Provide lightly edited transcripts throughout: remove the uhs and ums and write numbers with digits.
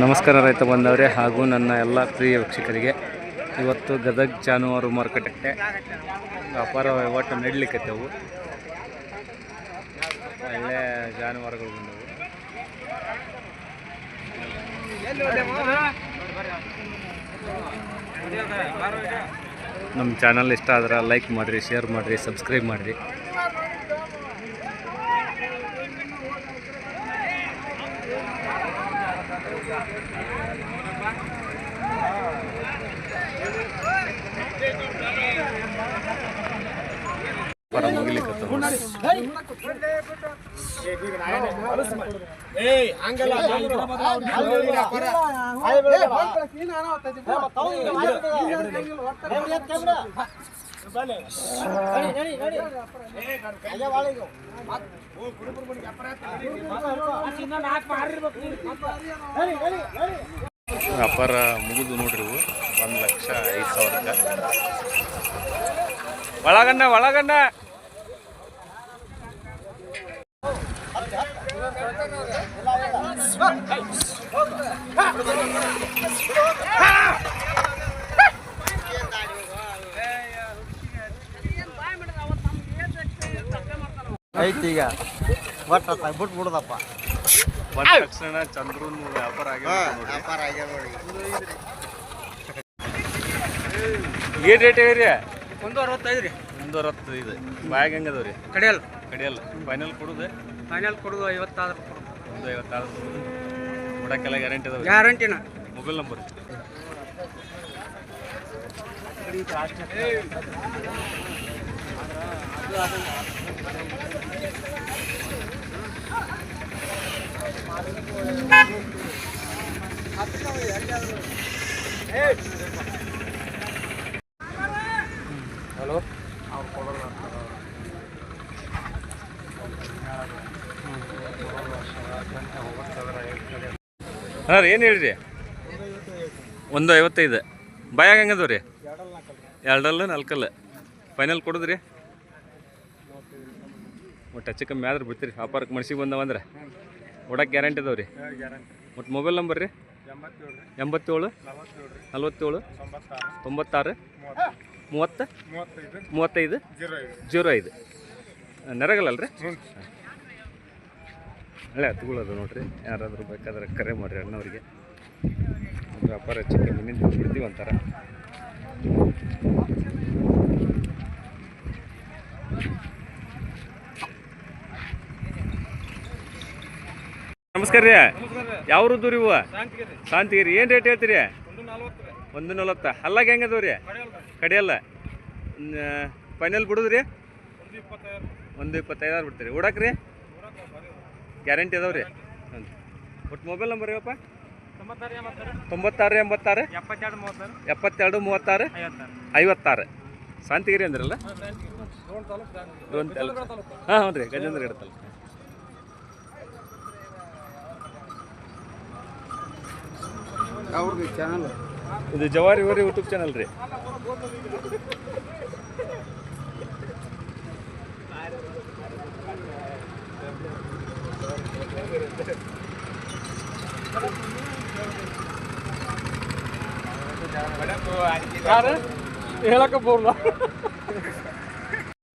ನಮಸ್ಕಾರ ರೈತ ಬಂದವರೇ ಹಾಗೂ ನನ್ನ ಎಲ್ಲ ಪ್ರಿಯ ವೀಕ್ಷಕರಿಗೆ. ಇವತ್ತು ಗದಗ ಜಾನುವಾರು ಮಾರುಕಟ್ಟೆ ವ್ಯಾಪಾರ ವಹಿವಾಟು ನಡೀಲಿಕ್ಕತ್ತವು. ಒಳ್ಳೆ ಜಾನುವಾರುಗಳು ಬಂದವು. ನಮ್ಮ ಚಾನಲ್ ಇಷ್ಟ ಆದ್ರೆ ಲೈಕ್ ಮಾಡಿರಿ, ಶೇರ್ ಮಾಡಿರಿ, ಸಬ್ಸ್ಕ್ರೈಬ್ ಮಾಡಿರಿ. ವ್ಯಾಪಾರ ಮುಗಿದು ನೋಡ್ರಿ. 1,05,000. ಒಳಗಣ್ಣ ಐತಿ ಈಗ ಒಟ್ಟು ಬಿಟ್ಬಿಡುದಪ್ಪ. ಬಂದ ತಕ್ಷಣ ಚಂದ್ರನ್ ವ್ಯಾಪಾರ ಆಗ್ಯಾವ ನೋಡಿ. ಏನ್ ರೇಟ್ ಹೇಳಿ? 165 ರೀ. 165. ಬ್ಯಾಗ್ ಹೆಂಗದವ್ರಿ? ಕಡಿಯಲ್ಲ. ಫೈನಲ್ ಕೊಡುದು 50 150 ಕೊಡಕ್ಕೆಲ್ಲ ಗ್ಯಾರಂಟಿ ಅದಾವ? ಗ್ಯಾರಂಟಿನ. Mobile number hello. ಹಾಂ ರೀ, ಏನು ಹೇಳ್ರಿ? 155. ಬಾಯಾಗ ಹೆಂಗದವ ರೀ? 2 4 ಫೈನಲ್ ಕೊಡುದ್ರಿ? ಒಟ್ಟು ಹೆಚ್ಚು ಕಮ್ಮಿ ಆದ್ರೆ ಬಿಡ್ತೀರಿ. ವ್ಯಾಪಾರಕ್ಕೆ ಮನ್ಸಿಗೆ ಬಂದವಂದ್ರೆ ಒಡಕ್ಕೆ ಗ್ಯಾರಂಟಿ ಅದಾವ ರೀ? ಒಟ್ಟು ಮೊಬೈಲ್ ನಂಬರ್ ರೀ? 87 47 96 30 35 05. ನೆರಗಲ್ಲಲ್ರಿ? ಒಳ್ಳೆ ಹತ್ತುಗಳದು ನೋಡ್ರಿ. ಯಾರಾದರೂ ಬೇಕಾದ್ರೆ ಕರೆ ಮಾಡಿರಿ ಅಣ್ಣವ್ರಿಗೆ. ವ್ಯಾಪಾರ ಹೆಚ್ಚು ಕಮ್ಮಿ ನಿಂತು ಬಿಡ್ತೀವಿ ಅಂತಾರೆ. ನಮಸ್ಕಾರ ರೀ. ಯಾವ್ರದ್ದು ರೀ ಇವು? ಶಾಂತಿಗಿರಿ. ಏನು ರೇಟ್ ಹೇಳ್ತೀರಿ? 140. ಅಲ್ಲಾಗ ಹೆಂಗದವ ರೀ? ಕಡಿಯಲ್ಲ. ಫೈನಲ್ ಬಿಡುದ್ರಿ? 125 ಬಿಡ್ತೀರಿ. ಉಡಕ್ಕೆ ರೀ ಗ್ಯಾರಂಟಿ ಅದಾವ ರೀ? ಒಟ್ಟು ಮೊಬೈಲ್ ನಂಬರ್ ಯಾವಪ್ಪ? 96 86 72 36 56. ಶಾಂತಿಗಿರಿ ಅಂದ್ರಲ್ಲ? ಹಾಂ ಹ್ಞೂ ರೀ, ಗಜೇಂದ್ರ ಗಡತಲ್ಲ. ಇದು ಜವಾರಿ ಊರಿ ಯೂಟ್ಯೂಬ್ ಚಾನಲ್ ರೀ. ಹೇಳಕ್ಕ ಬೋರ್ಲ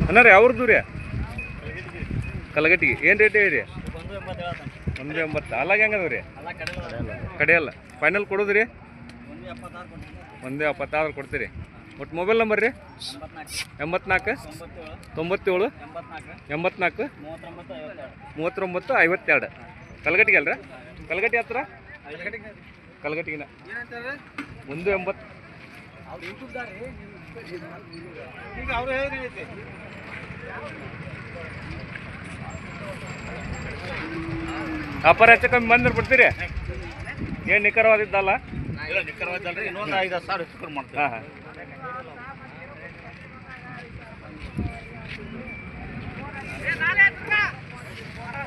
ಅಣ್ಣ ರೀ. ಅವ್ರದ್ದು ರೀ? ಕಲಗಟ್ಟಿಗೆ. ಏನು ರೇಟ್ ಹೇಳಿ? 180. ಅಲ್ಲಾಗ ಹೆಂಗದವ ರೀ? ಕಡಿಯಲ್ಲ. ಫೈನಲ್ ಕೊಡೋದ್ರಿ? 176 ಕೊಡ್ತೀರಿ. ಒಟ್ಟು ಮೊಬೈಲ್ ನಂಬರ್ ರೀ? 84 97 84 39 52. ಕಲಗಟ್ಟಿಗೆ ಅಲ್ರಿ? ಕಲಗಟ್ಟಿ ಹತ್ರ? ಕಲಗಟ್ಟಿಗಿನ 180. ವ್ಯಾಪಾರ ಹೆಚ್ಚು ಕಮ್ಮಿ ಬಂದ್ರೆ ಬಿಡ್ತೀರಿ? ಏನು ನಿಖರವಾದಿದ್ದಲ್ಲ? ನಿಖರವಾದಲ್ರಿ. ಇನ್ನೊಂದು 5-10 ಸಾವಿರ ಹೆಚ್ಚು ಕಮ್ಮಿ ಮಾಡ್ತೀವಿ.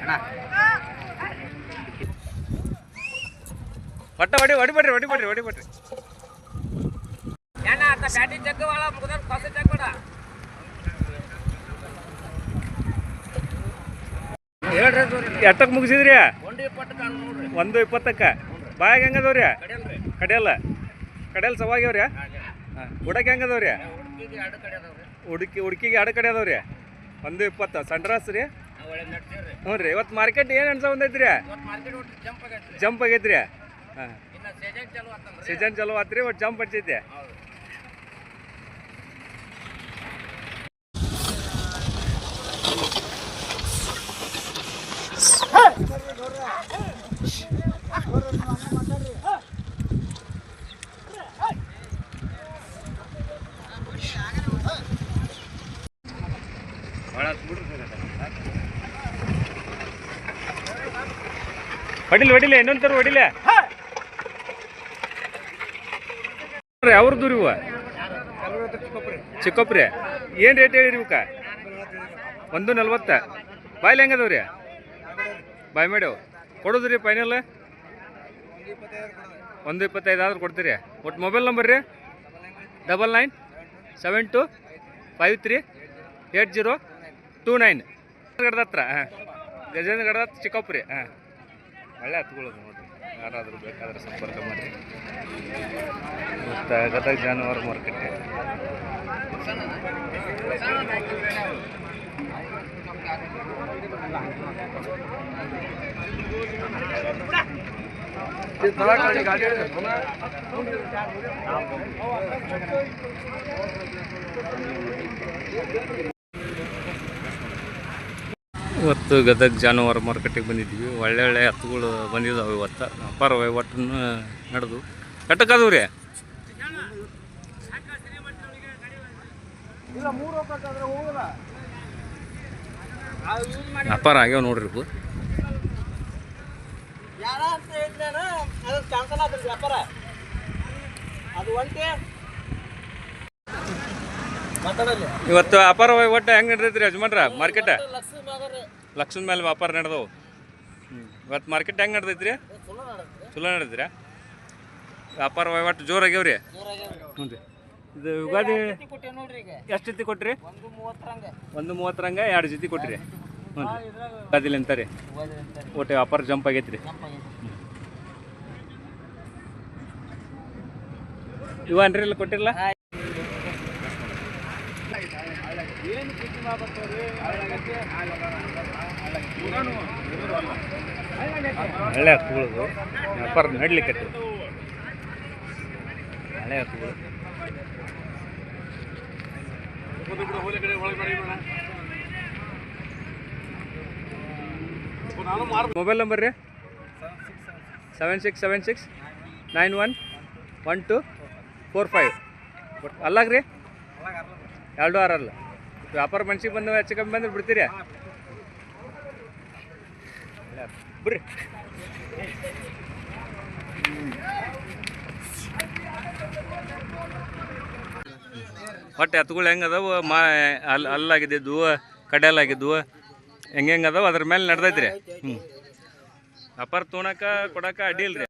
ಹಾಂ. ಒಟ್ಟ ಹೊಡಿಬಿಡ್ರಿ. ಎಷ್ಟಕ್ಕೆ ಮುಗಿಸಿದ್ರಿ? 120 120ಕ್ಕೆ ಬಾಯಾಗ ಹೆಂಗದವ್ರಿ ಕಡಿಯಲ್ಲ ಕಡಿಯಲ್ಲ ಸವಾಗ್ಯವ್ರಿ ಹಾಂ ಉಡಕ್ಕೆ ಹೆಂಗದವ್ರಿ ಹುಡುಕಿಗೆ ಎರಡು ಕಡೆ ಅದಾವ್ರಿ 120 ಸಂಡ್ರಾಸ್ ರೀ ಹ್ಞೂ ರೀ ಇವತ್ತು ಮಾರ್ಕೆಟ್ ಏನು ಅನ್ಸ ಬಂದೈತ್ರಿ ಜಂಪ್ ಆಗೈತ್ರಿ ಹಾಂ ಸೀಸನ್ ಚಲೋ ಆತ್ರಿ ಒಟ್ಟು ಜಂಪ್ ಹಚ್ಚೈತೆ ಹೊಡಿಲ್ಲ ಇನ್ನೊಂದು ತರ ಹೊಡಿಲ್ಲ ಅವ್ರದ್ದು ಇವ ಚಿಕ್ಕಪ್ರಿ ಏನು ರೇಟ್ ಹೇಳಿರಿ ಇವಕ್ಕ 140 ಬಾಯ್ಲಿ ಹೆಂಗದವ್ರಿ ಬಾಯ್ ಮೇಡವ್ ಕೊಡೋದ್ರಿ ಫೈನಲ್ 125 ಆದ್ರೆ ಕೊಡ್ತೀರಿ ಒಟ್ಟು ಮೊಬೈಲ್ ನಂಬರ್ ರೀ 9972538029 ಗಡದ ಹತ್ರ ಹಾಂ ಗಜೇಂದ್ರ ಗಡದ ಹತ್ರ ಚಿಕ್ಕಪ್ರಿ ಹಾಂ ಒಳ್ಳೆ ಹತ್ಕೊಳ್ಳೋದು ನೋಡಿರಿ ಯಾರಾದರೂ ಬೇಕಾದ್ರೆ ಸಂಪರ್ಕ ಮಾಡಿ ಮತ್ತು ಗದಗ ಜಾನುವಾರು ಮಾರ್ಕೆಟ್ ಇವತ್ತು ಗದಗ ಜಾನುವಾರು ಮಾರ್ಕೆಟಿಗೆ ಬಂದಿದ್ದೀವಿ ಒಳ್ಳೆ ಹತ್ತುಗಳು ಬಂದಿದ್ದಾವೆ ಇವತ್ತು ಅಪಾರ ವಹಿವಾಟನ್ನು ನಡೆದು ಕಟ್ಟಕ್ಕದವು ರೀ ವ್ಯಾಪಾರ ಆಗ್ಯಾವ ನೋಡ್ರಿ ಇವು ಇವತ್ತು ವ್ಯಾಪಾರ ವಹಿವಾಟ ಹೆಂಗೆ ನಡ್ದೈತ್ರಿ ಯಜಮಾನ್ರ ಮಾರ್ಕೆಟ್ ಲಕ್ಷದ ಮೇಲೆ ವ್ಯಾಪಾರ ನಡೆದವು ಇವತ್ತು ಮಾರ್ಕೆಟ್ ಹೆಂಗೆ ನಡ್ದೈತ್ರಿ ಚಲೋ ನಡೆದ್ರಿ ವ್ಯಾಪಾರ ವಹಿವಾಟು ಜೋರಾಗ್ಯಾವ್ರಿ ಹ್ಞೂ ರೀ ಇದು ಯುಗಾದಿ ಎಷ್ಟು ಜೊತೆ ಕೊಟ್ರಿ 130 ರಂಗ 2 ಜೊತೆ ಕೊಟ್ರಿ ಹ್ಞೂ ರೀ ಯುಗಾದಿಲಿ ಅಂತಾರೆ ಒಟ್ಟು ವ್ಯಾಪಾರ ಜಂಪ್ ಆಗೈತ್ರಿ ಇವನ್ರಿ ಇಲ್ಲ ಕೊಟ್ಟಿರಲ್ಲ ಹಳೆ ಹತ್ತುಗಳದು ವ್ಯಾಪಾರ ನಡ್ಲಿಕ್ಕೆ ಹಳೆ ಹತ್ತುಗಳು ಮೊಬೈಲ್ ನಂಬರ್ ರೀ 7676911245 ಅಲ್ಲಾಗ್ರಿ 2 6 ಅಲ್ಲ ವ್ಯಾಪಾರ ಮನ್ಸಿಗೆ ಬಂದು ಹೆಚ್ಚು ಕಮ್ಮಿ ಬಂದ್ರೆ ಬಿಡ್ತೀರಿ ಬರ್ರಿ ಒಟ್ಟು ಎತ್ತುಗಳು ಹೆಂಗೆ ಅದಾವು ಅಲ್ಲಾಗಿದ್ದು ಕಡೆಯಲ್ಲಾಗಿದ್ದು ಹೆಂಗೆ ಅದಾವ ಅದ್ರ ಮೇಲೆ ನಡ್ದೈತ್ರಿ ವ್ಯಾಪಾರ ತೊಗೊಳಕ ಕೊಡಕ್ಕೆ ಅಡ್ಡಿ ಇಲ್ರಿ